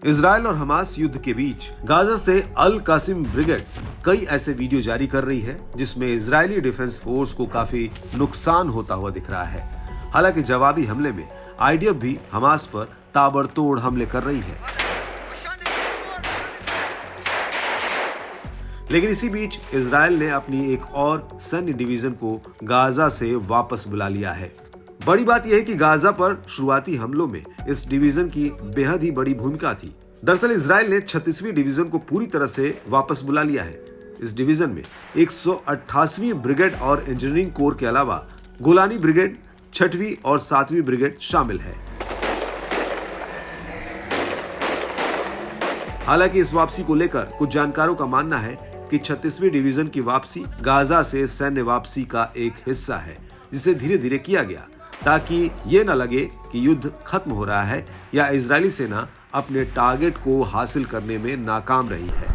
Israel और Hamas युद्ध के बीच गाजा से अल कासिम ब्रिगेड कई ऐसे वीडियो जारी कर रही है जिसमें इजरायली डिफेंस फोर्स को काफी नुकसान होता हुआ दिख रहा है। हालांकि जवाबी हमले में आईडीएफ भी हमास पर ताबड़तोड़ हमले कर रही है। लेकिन इसी बीच इजराइल ने अपनी एक और सैन्य डिवीजन को गाजा से वापस बुला लिया है। बड़ी बात यह है कि गाजा पर शुरुआती हमलों में इस डिवीजन की बेहद ही बड़ी भूमिका थी। दरअसल इजराइल ने 36वीं डिवीजन को पूरी तरह से वापस बुला लिया है। इस डिवीजन में 188वीं ब्रिगेड और इंजीनियरिंग कोर के अलावा गोलानी ब्रिगेड, 6वीं और 7वीं ब्रिगेड शामिल है। हालांकि इस वापसी को लेकर कुछ जानकारों का मानना है कि 36वीं डिवीजन की वापसी गाजा से सैन्य वापसी का एक हिस्सा है, जिसे धीरे धीरे किया गया ताकि ये न लगे कि युद्ध खत्म हो रहा है या इजरायली सेना अपने टारगेट को हासिल करने में नाकाम रही है।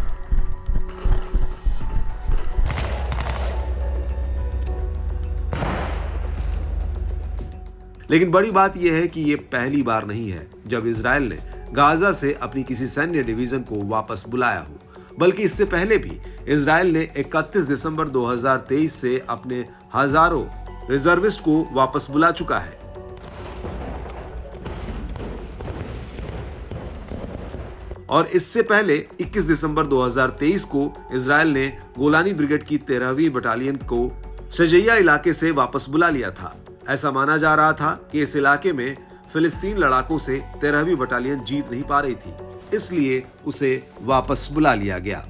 लेकिन बड़ी बात यह है कि ये पहली बार नहीं है जब इजराइल ने गाजा से अपनी किसी सैन्य डिवीजन को वापस बुलाया हो, बल्कि इससे पहले भी इजराइल ने 31 दिसंबर 2023 से अपने हजारों रिजर्विस्ट को वापस बुला चुका है। और इससे पहले 21 दिसंबर 2023 को इजराइल ने गोलानी ब्रिगेड की 13वीं बटालियन को शजैया इलाके से वापस बुला लिया था। ऐसा माना जा रहा था कि इस इलाके में फिलिस्तीन लड़ाकों से 13वीं बटालियन जीत नहीं पा रही थी, इसलिए उसे वापस बुला लिया गया।